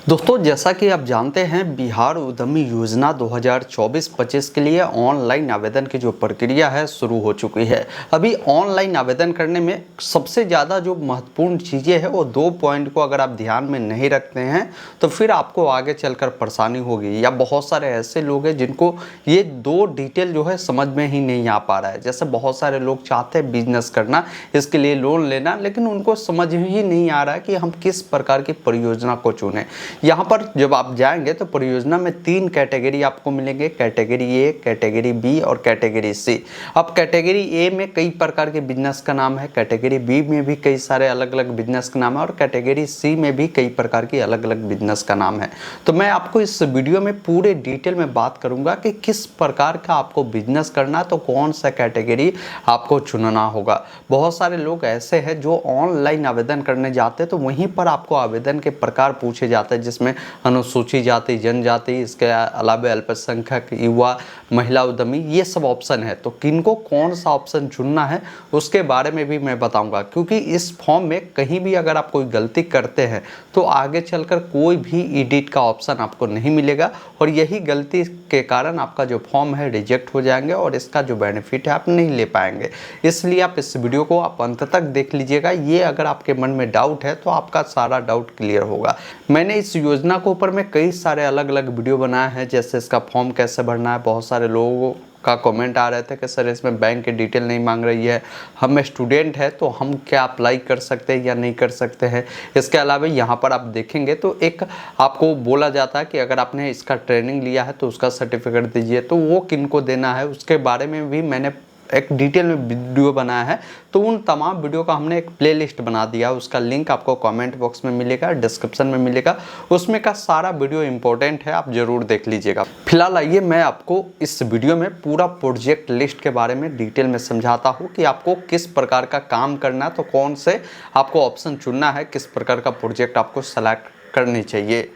दोस्तों, जैसा कि आप जानते हैं, बिहार उद्यमी योजना 2024-25 के लिए ऑनलाइन आवेदन की जो प्रक्रिया है शुरू हो चुकी है। अभी ऑनलाइन आवेदन करने में सबसे ज़्यादा जो महत्वपूर्ण चीज़ें हैं वो 2 पॉइंट को अगर आप ध्यान में नहीं रखते हैं तो फिर आपको आगे चलकर परेशानी होगी। या बहुत सारे ऐसे लोग हैं जिनको ये 2 डिटेल जो है समझ में ही नहीं आ पा रहा है। जैसे बहुत सारे लोग चाहते हैं बिजनेस करना, इसके लिए लोन लेना, लेकिन उनको समझ ही नहीं आ रहा है कि हम किस प्रकार की परियोजना को चुनें। यहाँ पर जब आप जाएंगे तो परियोजना में 3 कैटेगरी आपको मिलेंगे, कैटेगरी ए, कैटेगरी बी और कैटेगरी सी। अब कैटेगरी ए में कई प्रकार के बिजनेस का नाम है, कैटेगरी बी में भी कई सारे अलग अलग बिजनेस का नाम है और कैटेगरी सी में भी कई प्रकार की अलग अलग बिजनेस का नाम है। तो मैं आपको इस वीडियो में पूरे डिटेल में बात करूंगा कि किस प्रकार का आपको बिजनेस करना है, तो कौन सा कैटेगरी आपको चुनना होगा। बहुत सारे लोग ऐसे हैं जो ऑनलाइन आवेदन करने जाते हैं तो वहीं पर आपको आवेदन के प्रकार पूछे जाते हैं, जिसमें अनुसूचित जाति, जनजाति, इसके अलावा अल्पसंख्यक, युवा, महिला उद्यमी, ये सब ऑप्शन है। तो किनको कौन सा ऑप्शन चुनना है उसके बारे में भी मैं बताऊंगा, क्योंकि इस फॉर्म में कहीं भी अगर आप कोई गलती करते हैं तो आगे चलकर कोई भी एडिट का ऑप्शन आपको नहीं मिलेगा और यही गलती के कारण आपका जो फॉर्म है रिजेक्ट हो जाएंगे और इसका जो बेनिफिट है आप नहीं ले पाएंगे। इसलिए आप इस वीडियो को आप अंत तक देख लीजिएगा। ये अगर आपके मन में डाउट है तो आपका सारा डाउट क्लियर होगा। मैंने इस योजना के ऊपर में कई सारे अलग अलग वीडियो बनाए हैं, जैसे इसका फॉर्म कैसे भरना है। बहुत सारे लोगों का कमेंट आ रहे थे कि सर इसमें बैंक की डिटेल नहीं मांग रही है, हम स्टूडेंट है तो हम क्या अप्लाई कर सकते हैं या नहीं कर सकते हैं। इसके अलावा यहाँ पर आप देखेंगे तो एक आपको बोला जाता है कि अगर आपने इसका ट्रेनिंग लिया है तो उसका सर्टिफिकेट दीजिए, तो वो किनको देना है उसके बारे में भी मैंने एक डिटेल में वीडियो बनाया है। तो उन तमाम वीडियो का हमने एक प्लेलिस्ट बना दिया, उसका लिंक आपको कमेंट बॉक्स में मिलेगा, डिस्क्रिप्शन में मिलेगा। उसमें का सारा वीडियो इंपॉर्टेंट है, आप जरूर देख लीजिएगा। फिलहाल आइए मैं आपको इस वीडियो में पूरा प्रोजेक्ट लिस्ट के बारे में डिटेल में समझाता हूँ कि आपको किस प्रकार का काम करना है, तो कौन से आपको ऑप्शन चुनना है, किस प्रकार का प्रोजेक्ट आपको सेलेक्ट करनी चाहिए।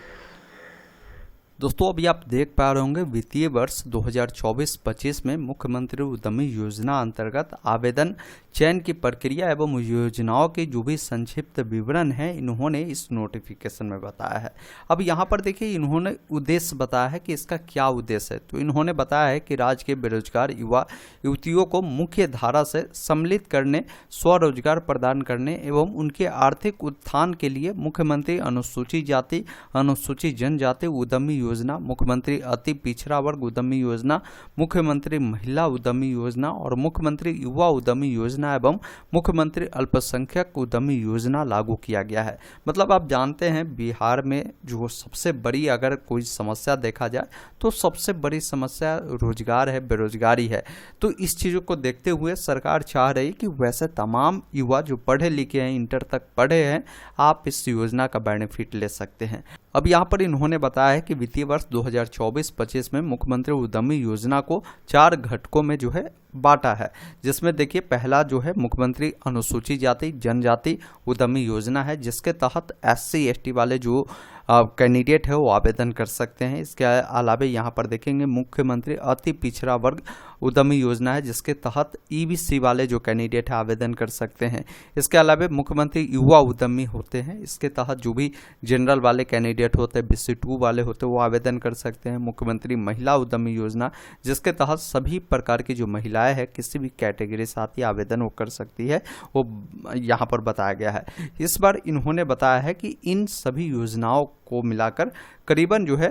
दोस्तों, अभी आप देख पा रहे होंगे वित्तीय वर्ष 2024-25 में मुख्यमंत्री उद्यमी योजना अंतर्गत आवेदन चयन की प्रक्रिया एवं योजनाओं के जो भी संक्षिप्त विवरण है इन्होंने इस नोटिफिकेशन में बताया है। अब यहाँ पर देखिए इन्होंने उद्देश्य बताया है कि इसका क्या उद्देश्य है। तो इन्होंने बताया है कि राज्य के बेरोजगार युवा युवतियों को मुख्य धारा से सम्मिलित करने, स्वरोजगार प्रदान करने एवं उनके आर्थिक उत्थान के लिए मुख्यमंत्री अनुसूचित जाति, अनुसूचित जनजाति उद्यमी योजना, मुख्यमंत्री अति पिछड़ा वर्ग उद्यमी योजना, मुख्यमंत्री महिला उद्यमी योजना और मुख्यमंत्री युवा उद्यमी योजना एवं मुख्यमंत्री अल्पसंख्यक उद्यमी योजना लागू किया गया है। मतलब आप जानते हैं बिहार में जो सबसे बड़ी अगर कोई समस्या देखा जाए तो सबसे बड़ी समस्या रोजगार है, बेरोजगारी है। तो इस चीज़ों को देखते हुए सरकार चाह रही कि वैसे तमाम युवा जो पढ़े लिखे हैं, इंटर तक पढ़े हैं, आप इस योजना का बेनिफिट ले सकते हैं। अब यहाँ पर इन्होंने बताया है कि वित्तीय वर्ष 2024-25 में मुख्यमंत्री उद्यमी योजना को 4 घटकों में जो है बांटा है, जिसमें देखिए पहला जो है मुख्यमंत्री अनुसूचित जाति जनजाति उद्यमी योजना है, जिसके तहत SC ST वाले जो कैंडिडेट है वो आवेदन कर सकते हैं। इसके अलावा यहाँ पर देखेंगे मुख्यमंत्री अति पिछड़ा वर्ग उद्यमी योजना है, जिसके तहत EBC वाले जो कैंडिडेट है आवेदन कर सकते हैं। इसके अलावा मुख्यमंत्री युवा उद्यमी होते हैं, इसके तहत जो भी जनरल वाले कैंडिडेट होते हैं, BC2 वाले होते हैं, वो आवेदन कर सकते हैं। मुख्यमंत्री महिला उद्यमी योजना, जिसके तहत सभी प्रकार की जो महिलाएं हैं किसी भी कैटेगरी से आती आवेदन वो कर सकती है, वो यहाँ पर बताया गया है। इस बार इन्होंने बताया है कि इन सभी योजनाओं को मिलाकर करीबन जो है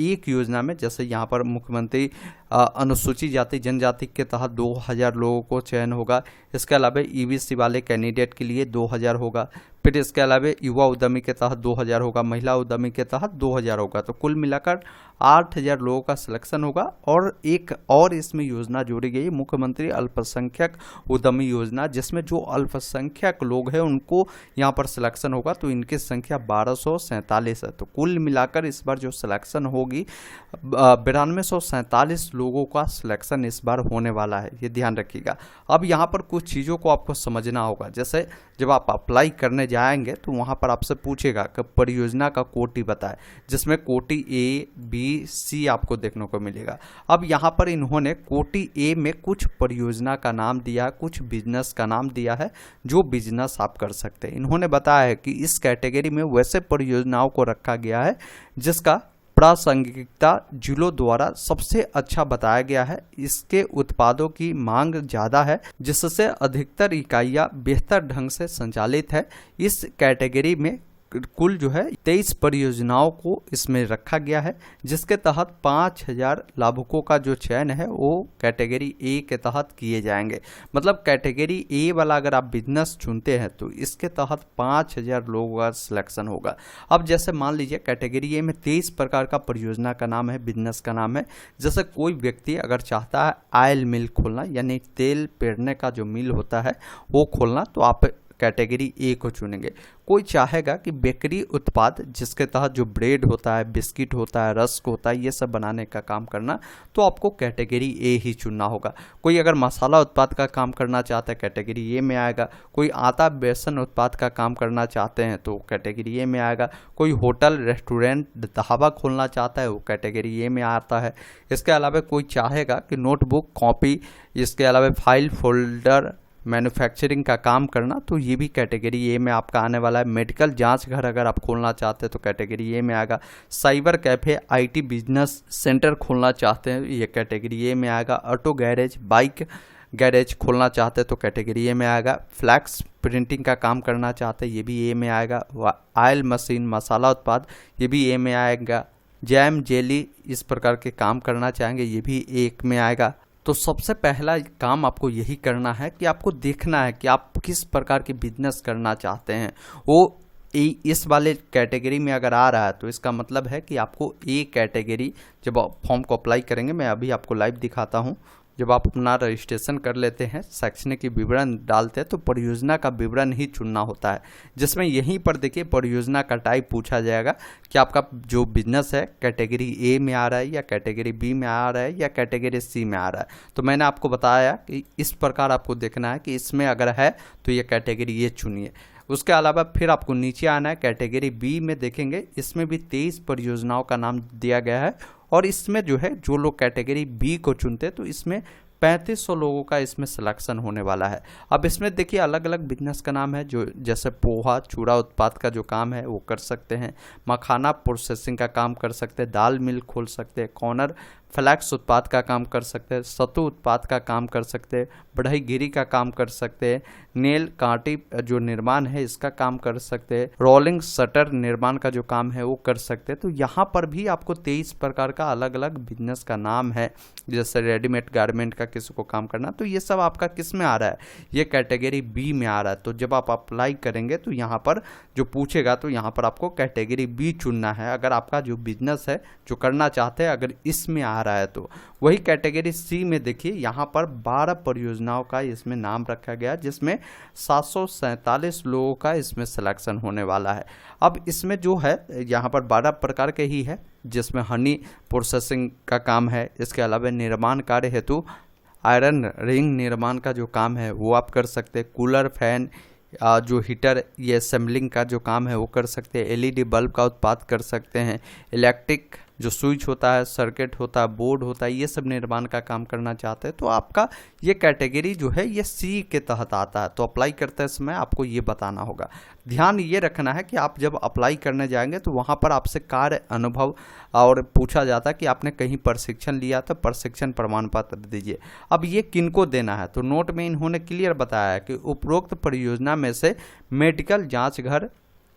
एक योजना में, जैसे यहाँ पर मुख्यमंत्री अनुसूचित जाति जनजाति के तहत 2000 लोगों को चयन होगा। इसके अलावा EBC वाले कैंडिडेट के लिए 2000 होगा। फिर इसके अलावा युवा उद्यमी के तहत 2000 होगा, महिला उद्यमी के तहत 2000 होगा। तो कुल मिलाकर 8000 लोगों का सिलेक्शन होगा। और एक और इसमें योजना जोड़ी गई, मुख्यमंत्री अल्पसंख्यक उद्यमी योजना, जिसमें जो अल्पसंख्यक लोग हैं उनको यहाँ पर सिलेक्शन होगा। तो इनकी संख्या 1247 है। तो कुल मिलाकर इस बार जो सिलेक्शन होगी 9247 लोगों का सिलेक्शन इस बार होने वाला है, ये ध्यान रखिएगा। अब यहाँ पर कुछ चीज़ों को आपको समझना होगा। जैसे जब आप अप्लाई करने जाएंगे तो वहाँ पर आपसे पूछेगा कि परियोजना का कोटि बताएं, जिसमें कोटि ए, बी, सी आपको देखने को मिलेगा। अब यहाँ पर इन्होंने कोटि ए में कुछ परियोजना का नाम दिया है, कुछ बिजनेस का नाम दिया है, जो बिजनेस आप कर सकते हैं। इन्होंने बताया है कि इस कैटेगरी में वैसे परियोजनाओं को रखा गया है जिसका प्रासंगिकता जिलों द्वारा सबसे अच्छा बताया गया है, इसके उत्पादों की मांग ज़्यादा है, जिससे अधिकतर इकाइयाँ बेहतर ढंग से संचालित है। इस कैटेगरी में कुल जो है 23 परियोजनाओं को इसमें रखा गया है, जिसके तहत 5000 लाभुकों का जो चयन है वो कैटेगरी ए के तहत किए जाएंगे। मतलब कैटेगरी ए वाला अगर आप बिजनेस चुनते हैं तो इसके तहत 5000 लोगों का सिलेक्शन होगा। अब जैसे मान लीजिए कैटेगरी ए में 23 प्रकार का परियोजना का नाम है, बिजनेस का नाम है। जैसे कोई व्यक्ति अगर चाहता है ऑयल मिल खोलना, यानी तेल पेरने का जो मिल होता है वो खोलना, तो आप कैटेगरी ए को चुनेंगे। कोई चाहेगा कि बेकरी उत्पाद, जिसके तहत जो ब्रेड होता है, बिस्किट होता है, रस्क होता है, ये सब बनाने का काम करना, तो आपको कैटेगरी ए ही चुनना होगा। कोई अगर मसाला उत्पाद का काम करना चाहता है कैटेगरी ए में आएगा। कोई आटा बेसन उत्पाद का काम करना चाहते हैं तो कैटेगरी ए में आएगा। कोई होटल, रेस्टोरेंट, ढाबा खोलना चाहता है वो कैटेगरी ए में आता है। इसके अलावा कोई चाहेगा कि नोटबुक, कॉपी, इसके अलावा फाइल, फोल्डर, मैन्युफैक्चरिंग का काम करना, तो ये भी कैटेगरी ए में आपका आने वाला है। मेडिकल जांच घर अगर आप खोलना चाहते हैं तो कैटेगरी ए में आएगा। Cyber cafe, IT business centre खोलना चाहते हैं, ये कैटेगरी ए में आएगा। ऑटो गैरेज, बाइक गैरेज खोलना चाहते हैं तो कैटेगरी ए में आएगा। फ्लैक्स प्रिंटिंग का काम करना चाहते हैं, ये भी ए में आएगा। ऑयल मशीन, मसाला उत्पाद, ये भी ए में आएगा। जैम, जेली, इस प्रकार के काम करना चाहेंगे, ये भी एक में आएगा। तो सबसे पहला काम आपको यही करना है कि आपको देखना है कि आप किस प्रकार की बिजनेस करना चाहते हैं। वो इस वाले कैटेगरी में अगर आ रहा है तो इसका मतलब है कि आपको ए कैटेगरी, जब आप फॉर्म को अप्लाई करेंगे, मैं अभी आपको लाइव दिखाता हूँ। जब आप अपना रजिस्ट्रेशन कर लेते हैं, शैक्षणिक विवरण डालते हैं, तो परियोजना का विवरण ही चुनना होता है, जिसमें यहीं पर देखिए परियोजना का टाइप पूछा जाएगा कि आपका जो बिजनेस है कैटेगरी ए में आ रहा है या कैटेगरी बी में आ रहा है या कैटेगरी सी में आ रहा है। तो मैंने आपको बताया कि इस प्रकार आपको देखना है कि इसमें अगर है तो ये कैटेगरी ए चुनिए। उसके अलावा फिर आपको नीचे आना है, कैटेगरी बी में देखेंगे, इसमें भी 23 परियोजनाओं का नाम दिया गया है। और इसमें जो है, जो लोग कैटेगरी बी को चुनते हैं तो इसमें 3500 लोगों का इसमें सिलेक्शन होने वाला है। अब इसमें देखिए अलग अलग बिजनेस का नाम है, जो जैसे पोहा, चूड़ा उत्पाद का जो काम है वो कर सकते हैं। मखाना प्रोसेसिंग का काम कर सकते हैं। दाल मिल खोल सकते हैं। कॉर्नर फ्लैक्स उत्पाद का काम कर सकते हैं। सत्तू उत्पाद का काम कर सकते हैं। बढ़ई गिरी का काम कर सकते हैं। नेल कांटी जो निर्माण है इसका काम कर सकते हैं। रोलिंग शटर निर्माण का जो काम है वो कर सकते हैं। तो यहाँ पर भी आपको 23 प्रकार का अलग अलग बिजनेस का नाम है। जैसे रेडीमेड गारमेंट का किसी को काम करना, तो ये सब आपका किस में आ रहा है, ये कैटेगरी बी में आ रहा है। तो जब आप अप्लाई करेंगे तो यहाँ पर जो पूछेगा तो यहाँ पर आपको कैटेगरी बी चुनना है। अगर आपका जो बिजनेस है जो करना चाहते हैं अगर इसमें आ रहा है तो वही कैटेगरी सी में देखिए यहाँ पर 12 परियोजनाओं का इसमें नाम रखा गया, जिसमें 747 लोगों का इसमें सिलेक्शन होने वाला है। अब इसमें जो है यहाँ पर 12 प्रकार के ही है, जिसमें हनी प्रोसेसिंग का काम है। इसके अलावा निर्माण कार्य हेतु आयरन रिंग निर्माण का जो काम है वो आप कर सकते हैं। कूलर, फैन, जो हीटर, ये असेंबलिंग का जो काम है वो कर सकते हैं। एलईडी बल्ब का उत्पाद कर सकते हैं। इलेक्ट्रिक जो स्विच होता है, सर्किट होता है, बोर्ड होता है, ये सब निर्माण का काम करना चाहते हैं तो आपका ये कैटेगरी जो है ये सी के तहत आता है। तो अप्लाई करते समय आपको ये बताना होगा। ध्यान ये रखना है कि आप जब अप्लाई करने जाएंगे तो वहाँ पर आपसे कार्य अनुभव और पूछा जाता है कि आपने कहीं प्रशिक्षण लिया तो प्रशिक्षण प्रमाण पत्र दीजिए। अब ये किनको देना है, तो नोट में इन्होंने क्लियर बताया है कि उपरोक्त परियोजना में से मेडिकल जाँच घर,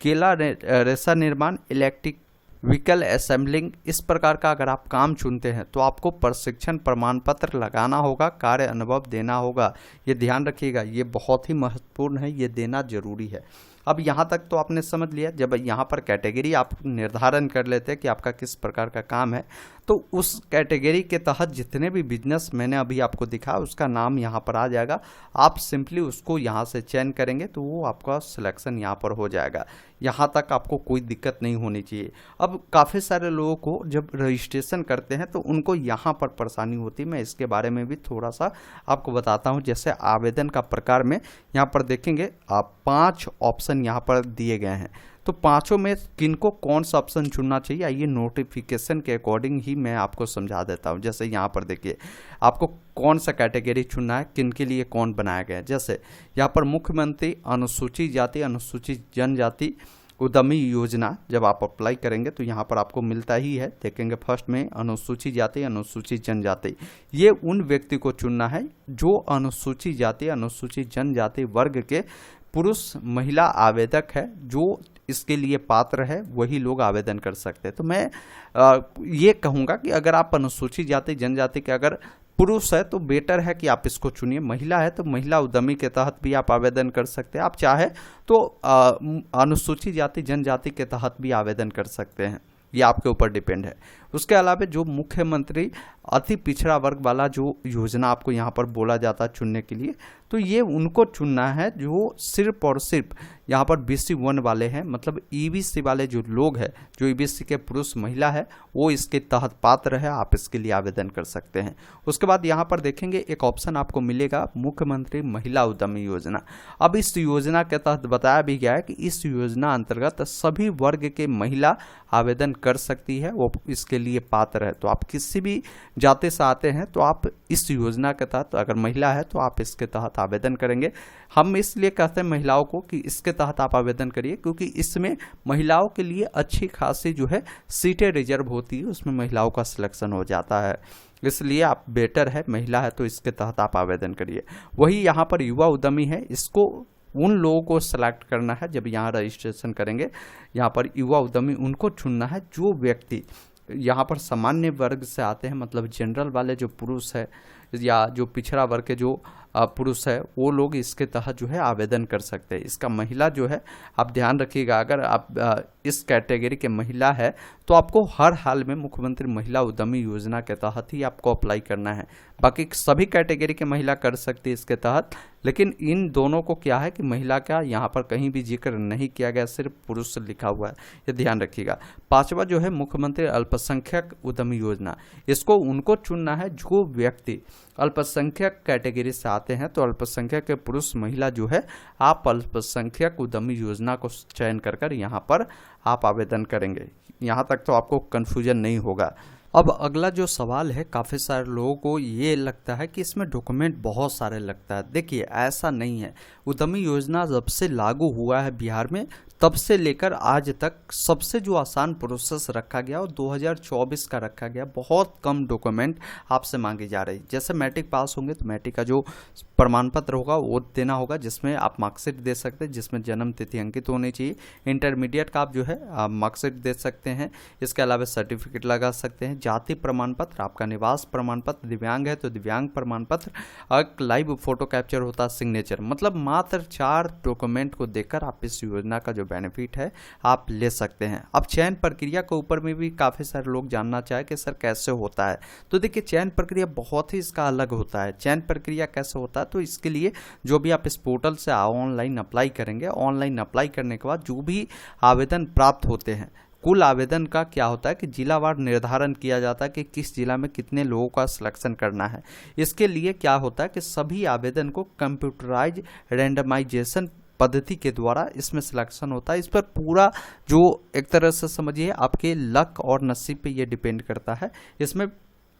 केला रेशा निर्माण, इलेक्ट्रिक व्हीकल असेंबलिंग, इस प्रकार का अगर आप काम चुनते हैं तो आपको प्रशिक्षण प्रमाण पत्र लगाना होगा, कार्य अनुभव देना होगा। ये ध्यान रखिएगा, ये बहुत ही महत्वपूर्ण है, ये देना जरूरी है। अब यहाँ तक तो आपने समझ लिया। जब यहाँ पर कैटेगरी आप निर्धारण कर लेते हैं कि आपका किस प्रकार का काम है, तो उस कैटेगरी के तहत जितने भी बिजनेस मैंने अभी आपको दिखा उसका नाम यहाँ पर आ जाएगा। आप सिंपली उसको यहाँ से चयन करेंगे तो वो आपका सिलेक्शन यहाँ पर हो जाएगा। यहाँ तक आपको कोई दिक्कत नहीं होनी चाहिए। अब काफ़ी सारे लोगों को जब रजिस्ट्रेशन करते हैं तो उनको यहाँ पर परेशानी होती है। मैं इसके बारे में भी थोड़ा सा आपको बताता हूँ। जैसे आवेदन का प्रकार में यहाँ पर देखेंगे आप 5 ऑप्शन यहाँ पर दिए गए हैं, तो पांचों में किनको कौन सा ऑप्शन चुनना चाहिए, आइए नोटिफिकेशन के अकॉर्डिंग ही मैं आपको समझा देता हूं। जैसे यहाँ पर देखिए आपको कौन सा कैटेगरी चुनना है, किन के लिए कौन बनाया गया है। जैसे यहाँ पर मुख्यमंत्री अनुसूचित जाति अनुसूचित जनजाति उद्यमी योजना जब आप अप्लाई करेंगे तो यहाँ पर आपको मिलता ही है। देखेंगे फर्स्ट में अनुसूचित जाति अनुसूचित जनजाति, ये उन व्यक्ति को चुनना है जो अनुसूचित जाति अनुसूचित जनजाति वर्ग के पुरुष महिला आवेदक है, जो इसके लिए पात्र है वही लोग आवेदन कर सकते हैं। तो मैं ये कहूँगा कि अगर आप अनुसूचित जाति जनजाति के अगर पुरुष है तो बेटर है कि आप इसको चुनिए। महिला है तो महिला उद्यमी के तहत भी आप आवेदन कर सकते हैं। आप चाहे तो अनुसूचित जाति जनजाति के तहत भी आवेदन कर सकते हैं, ये आपके ऊपर डिपेंड है। उसके अलावा जो मुख्यमंत्री अति पिछड़ा वर्ग वाला जो योजना आपको यहाँ पर बोला जाता है चुनने के लिए, तो ये उनको चुनना है जो सिर्फ और सिर्फ यहाँ पर BC 1 वाले हैं, मतलब EBC वाले जो लोग हैं, जो EBC के पुरुष महिला है वो इसके तहत पात्र है, आप इसके लिए आवेदन कर सकते हैं। उसके बाद यहाँ पर देखेंगे एक ऑप्शन आपको मिलेगा मुख्यमंत्री महिला उद्यमी योजना। अब इस योजना के तहत बताया भी गया है कि इस योजना अंतर्गत सभी वर्ग के महिला आवेदन कर सकती है, वो इसके लिए पात्र है। तो आप किसी भी जाति से आते हैं तो आप इस योजना के तहत, अगर महिला है तो आप इसके तहत आवेदन करेंगे। हम इसलिए कहते हैं महिलाओं को कि इसके तहत आप आवेदन करिए, क्योंकि इसमें महिलाओं के लिए अच्छी खासी जो है सीटें रिजर्व होती है, उसमें महिलाओं का सिलेक्शन हो जाता है। इसलिए आप बेटर है, महिला है तो इसके तहत आप आवेदन करिए। वही यहाँ पर युवा उद्यमी है, इसको उन लोगों को सेलेक्ट करना है जब यहाँ रजिस्ट्रेशन करेंगे। यहाँ पर युवा उद्यमी उनको चुनना है जो व्यक्ति यहाँ पर सामान्य वर्ग से आते हैं, मतलब जनरल वाले जो पुरुष है या जो पिछड़ा वर्ग के जो पुरुष है वो लोग इसके तहत जो है आवेदन कर सकते हैं। इसका महिला जो है आप ध्यान रखिएगा, अगर आप इस कैटेगरी के महिला है तो आपको हर हाल में मुख्यमंत्री महिला उद्यमी योजना के तहत ही आपको अप्लाई करना है। बाकी सभी कैटेगरी के महिला कर सकती है इसके तहत, लेकिन इन दोनों को क्या है कि महिला का यहाँ पर कहीं भी जिक्र नहीं किया गया, सिर्फ पुरुष लिखा हुआ है, ये ध्यान रखिएगा। पांचवा जो है मुख्यमंत्री अल्पसंख्यक उद्यमी योजना, इसको उनको चुनना है जो व्यक्ति अल्पसंख्यक कैटेगरी से आते हैं। तो अल्पसंख्यक के पुरुष महिला जो है आप अल्पसंख्यक उद्यमी योजना को चयन कर यहाँ पर आप आवेदन करेंगे। यहाँ तक तो आपको कन्फ्यूजन नहीं होगा। अब अगला जो सवाल है, काफ़ी सारे लोगों को ये लगता है कि इसमें डॉक्यूमेंट बहुत सारे लगता है। देखिए ऐसा नहीं है। उद्यमी योजना जब से लागू हुआ है बिहार में तब से लेकर आज तक सबसे जो आसान प्रोसेस रखा गया वो 2024 का रखा गया। बहुत कम डॉक्यूमेंट आपसे मांगी जा रही। जैसे मैट्रिक पास होंगे तो मैट्रिक का जो प्रमाण पत्र होगा वो देना होगा, जिसमें आप मार्कशीट दे सकते हैं, जिसमें जन्म तिथि अंकित होनी चाहिए। इंटरमीडिएट का आप जो है मार्कशीट दे सकते हैं। इसके अलावा सर्टिफिकेट लगा सकते हैं। जाति प्रमाण पत्र, आपका निवास प्रमाण पत्र, दिव्यांग है तो दिव्यांग प्रमाण पत्र, एक लाइव फोटो कैप्चर होता है, सिग्नेचर। मतलब मात्र 4 डॉक्यूमेंट को देकर आप इस योजना का जो बेनिफिट है आप ले सकते हैं। अब चयन प्रक्रिया के ऊपर में भी काफ़ी सारे लोग जानना चाहे कि सर कैसे होता है। तो देखिए चयन प्रक्रिया बहुत ही इसका अलग होता है। चयन प्रक्रिया कैसे होता है, तो इसके लिए जो भी आप इस पोर्टल से ऑनलाइन अप्लाई करेंगे, ऑनलाइन अप्लाई करने के बाद जो भी आवेदन प्राप्त होते हैं, कुल आवेदन का क्या होता है कि जिलावार निर्धारण किया जाता है कि किस जिला में कितने लोगों का सिलेक्शन करना है। इसके लिए क्या होता है कि सभी आवेदन को कंप्यूटराइज रैंडमाइजेशन पद्धति के द्वारा इसमें सिलेक्शन होता है। इस पर पूरा जो एक तरह से समझिए आपके लक और नसीब पे ये डिपेंड करता है। इसमें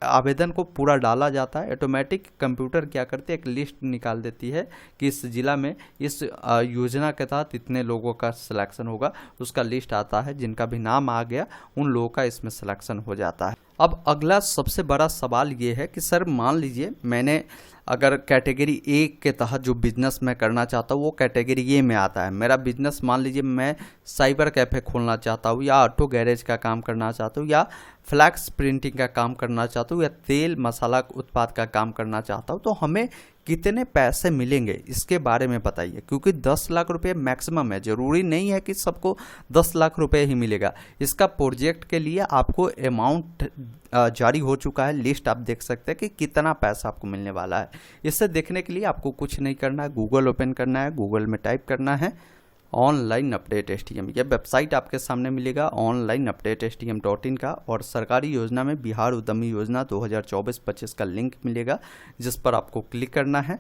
आवेदन को पूरा डाला जाता है, ऑटोमेटिक कंप्यूटर क्या करती है एक लिस्ट निकाल देती है कि इस जिला में इस योजना के तहत इतने लोगों का सिलेक्शन होगा। उसका लिस्ट आता है, जिनका भी नाम आ गया उन लोगों का इसमें सिलेक्शन हो जाता है। अब अगला सबसे बड़ा सवाल ये है कि सर मान लीजिए मैंने अगर कैटेगरी ए के तहत जो बिजनेस मैं करना चाहता हूँ वो कैटेगरी ए में आता है। मेरा बिजनेस मान लीजिए मैं साइबर कैफ़े खोलना चाहता हूँ, या ऑटो गैरेज का काम करना चाहता हूँ, या फ्लैक्स प्रिंटिंग का काम करना चाहता हूँ, या तेल मसाला उत्पाद का काम करना चाहता हूँ। तो हमें कितने पैसे मिलेंगे इसके बारे में बताइए, क्योंकि 10 लाख रुपए मैक्सिमम है, ज़रूरी नहीं है कि सबको 10 लाख रुपए ही मिलेगा। इसका प्रोजेक्ट के लिए आपको अमाउंट जारी हो चुका है, लिस्ट आप देख सकते हैं कि कितना पैसा आपको मिलने वाला है। इसे देखने के लिए आपको कुछ नहीं करना है, गूगल ओपन करना है, गूगल में टाइप करना है ऑनलाइन अपडेट STM। यह वेबसाइट आपके सामने मिलेगा ऑनलाइन अपडेट STM.in का, और सरकारी योजना में बिहार उद्यमी योजना 2024-25 का लिंक मिलेगा, जिस पर आपको क्लिक करना है,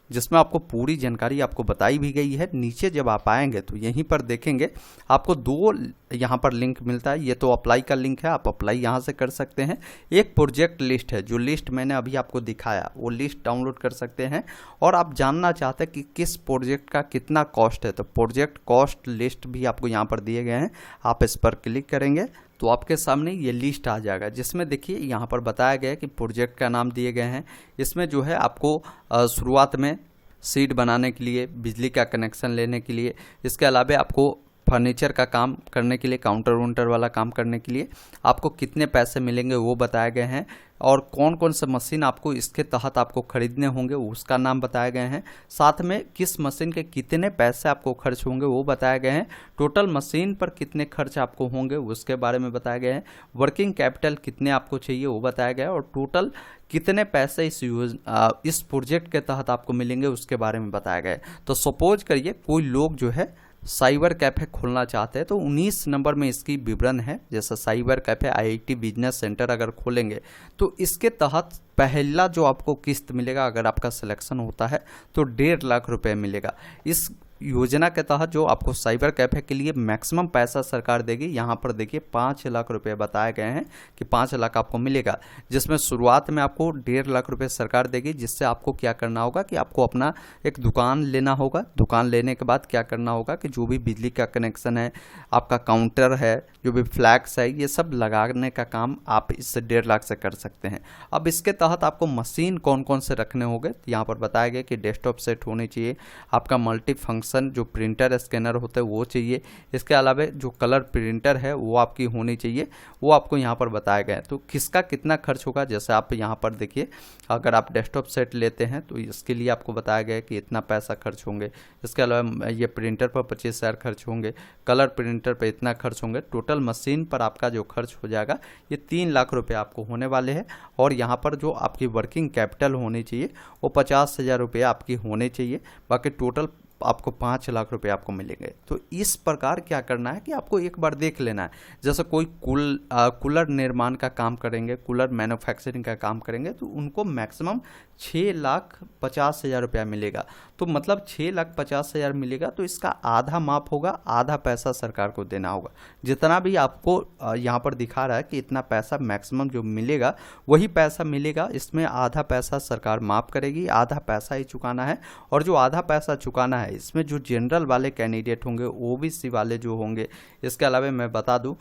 जिसमें आपको पूरी जानकारी आपको बताई भी गई है। नीचे जब आप आएंगे तो यहीं पर देखेंगे आपको 2 यहाँ पर लिंक मिलता है। ये तो अप्लाई का लिंक है, आप अप्लाई यहाँ से कर सकते हैं। एक प्रोजेक्ट लिस्ट है, जो लिस्ट मैंने अभी आपको दिखाया वो लिस्ट डाउनलोड कर सकते हैं। और आप जानना चाहते हैं कि किस प्रोजेक्ट का कितना कॉस्ट है, तो प्रोजेक्ट कॉस्ट लिस्ट भी आपको यहाँ पर दिए गए हैं। आप इस पर क्लिक करेंगे तो आपके सामने ये लिस्ट आ जाएगा, जिसमें देखिए यहाँ पर बताया गया है कि प्रोजेक्ट का नाम दिए गए हैं। इसमें जो है आपको शुरुआत में सीट बनाने के लिए, बिजली का कनेक्शन लेने के लिए, इसके अलावा आपको फर्नीचर का काम करने के लिए, काउंटर वुंटर वाला काम करने के लिए आपको कितने पैसे मिलेंगे वो बताए गए हैं। और कौन कौन से मशीन आपको इसके तहत आपको खरीदने होंगे उसका नाम बताए गए हैं। साथ में किस मशीन के कितने पैसे आपको खर्च होंगे वो बताए गए हैं। टोटल मशीन पर कितने खर्च आपको होंगे उसके बारे में बताया गया है। वर्किंग कैपिटल कितने आपको चाहिए वो बताया गया है, और टोटल कितने पैसे इस प्रोजेक्ट के तहत आपको मिलेंगे उसके बारे में बताया गया है। तो सपोज करिए कोई लोग जो है साइबर कैफ़े खोलना चाहते हैं, तो 19 नंबर में इसकी विवरण है। जैसे cyber cafe IIT business centre अगर खोलेंगे तो इसके तहत पहला जो आपको किस्त मिलेगा, अगर आपका सिलेक्शन होता है तो 1.5 लाख रुपए मिलेगा। इस योजना के तहत जो आपको साइबर कैफ़े के लिए मैक्सिमम पैसा सरकार देगी, यहाँ पर देखिए 5 लाख रुपए बताए गए हैं कि 5 लाख आपको मिलेगा, जिसमें शुरुआत में आपको 1.5 लाख रुपए सरकार देगी। जिससे आपको क्या करना होगा कि आपको अपना एक दुकान लेना होगा। दुकान लेने के बाद क्या करना होगा कि जो भी बिजली का कनेक्शन है, आपका काउंटर है, जो भी फ्लैक्स है, ये सब लगाने का काम आप इससे 1.5 लाख से कर सकते हैं। अब इसके तहत आपको मशीन कौन कौन से रखने होंगे, यहाँ पर बताया गया कि डेस्कटॉप सेट होनी चाहिए, आपका मल्टी फंक्शन जो प्रिंटर स्कैनर होते हैं वो चाहिए। इसके अलावा जो कलर प्रिंटर है वो आपकी होनी चाहिए, वो आपको यहाँ पर बताया गया है। तो किसका कितना खर्च होगा, जैसे आप यहाँ पर देखिए, अगर आप डेस्कटॉप सेट लेते हैं तो इसके लिए आपको बताया गया है कि इतना पैसा खर्च होंगे। इसके अलावा ये प्रिंटर पर 25,000 खर्च होंगे, कलर प्रिंटर पर इतना खर्च होंगे। टोटल मशीन पर आपका जो खर्च हो जाएगा ये 3 लाख रुपये आपको होने वाले हैं। और यहाँ पर जो आपकी वर्किंग कैपिटल होनी चाहिए वो 50,000 रुपये आपकी होने चाहिए। बाकी टोटल आपको 5 लाख रुपए आपको मिलेंगे। तो इस प्रकार क्या करना है कि आपको एक बार देख लेना है। जैसे कोई कूलर निर्माण का काम करेंगे, कूलर मैन्युफैक्चरिंग का काम करेंगे, तो उनको मैक्सिमम 6,50,000 रुपया मिलेगा। तो मतलब 6,50,000 मिलेगा, तो इसका आधा माफ होगा, आधा पैसा सरकार को देना होगा। जितना भी आपको यहाँ पर दिखा रहा है कि इतना पैसा मैक्सिमम जो मिलेगा वही पैसा मिलेगा। इसमें आधा पैसा सरकार माफ करेगी, आधा पैसा ही चुकाना है। और जो आधा पैसा चुकाना है इसमें जो जनरल वाले कैंडिडेट होंगे, OBC वाले जो होंगे, इसके अलावा मैं बता दूं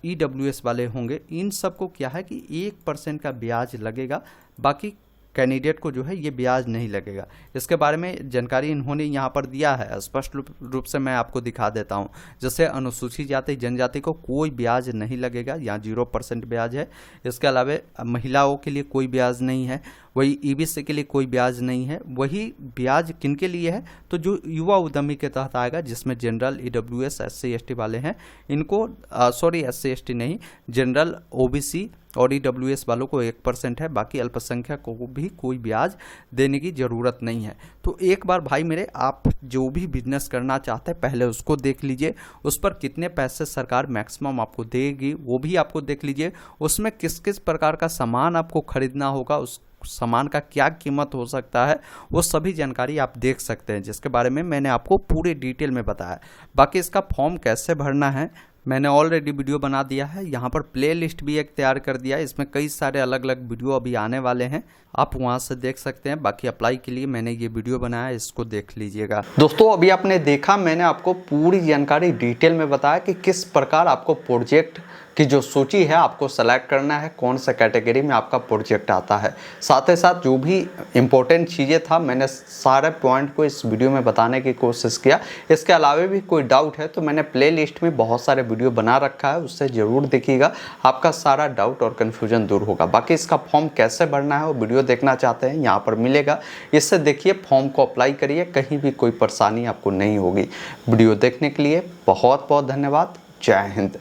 EWS वाले होंगे, इन सबको क्या है कि 1% का ब्याज लगेगा। बाकी कैंडिडेट को जो है ये ब्याज नहीं लगेगा। इसके बारे में जानकारी इन्होंने यहाँ पर दिया है, स्पष्ट रूप से मैं आपको दिखा देता हूँ। जैसे अनुसूचित जाति जनजाति को कोई ब्याज नहीं लगेगा, यहाँ 0% ब्याज है। इसके अलावा महिलाओं के लिए कोई ब्याज नहीं है, वही EBC के लिए कोई ब्याज नहीं है। वही ब्याज किन के लिए है, तो जो युवा उद्यमी के तहत आएगा, जिसमें जनरल EWS SC ST वाले हैं, इनको SC ST नहीं, जनरल OBC और EWS वालों को 1% है। बाकी अल्पसंख्यक को भी कोई ब्याज देने की ज़रूरत नहीं है। तो एक बार भाई मेरे, आप जो भी बिजनेस करना चाहते हैं पहले उसको देख लीजिए, उस पर कितने पैसे सरकार मैक्सिमम आपको देगी वो भी आपको देख लीजिए। उसमें किस किस प्रकार का सामान आपको खरीदना होगा, उस सामान का क्या कीमत हो सकता है, वो सभी जानकारी आप देख सकते हैं, जिसके बारे में मैंने आपको पूरे डिटेल में बताया। बाकी इसका फॉर्म कैसे भरना है मैंने ऑलरेडी वीडियो बना दिया है। यहाँ पर प्लेलिस्ट भी एक तैयार कर दिया है, इसमें कई सारे अलग अलग वीडियो अभी आने वाले हैं, आप वहाँ से देख सकते हैं। बाकी अप्लाई के लिए मैंने ये वीडियो बनाया है, इसको देख लीजिएगा। दोस्तों अभी आपने देखा, मैंने आपको पूरी जानकारी डिटेल में बताया कि किस प्रकार आपको प्रोजेक्ट की जो सूची है आपको सेलेक्ट करना है कौन सा कैटेगरी में आपका प्रोजेक्ट आता है। साथ ही साथ जो भी इम्पोर्टेंट चीज़ें था मैंने सारे पॉइंट को इस वीडियो में बताने की कोशिश किया। इसके अलावा भी कोई डाउट है तो मैंने प्ले लिस्ट में बहुत सारे वीडियो बना रखा है, उससे ज़रूर देखिएगा, आपका सारा डाउट और कन्फ्यूजन दूर होगा। बाकी इसका फॉर्म कैसे भरना है वो वीडियो देखना चाहते हैं यहाँ पर मिलेगा, इससे देखिए फॉर्म को अप्लाई करिए, कहीं भी कोई परेशानी आपको नहीं होगी। वीडियो देखने के लिए बहुत बहुत धन्यवाद। जय हिंद।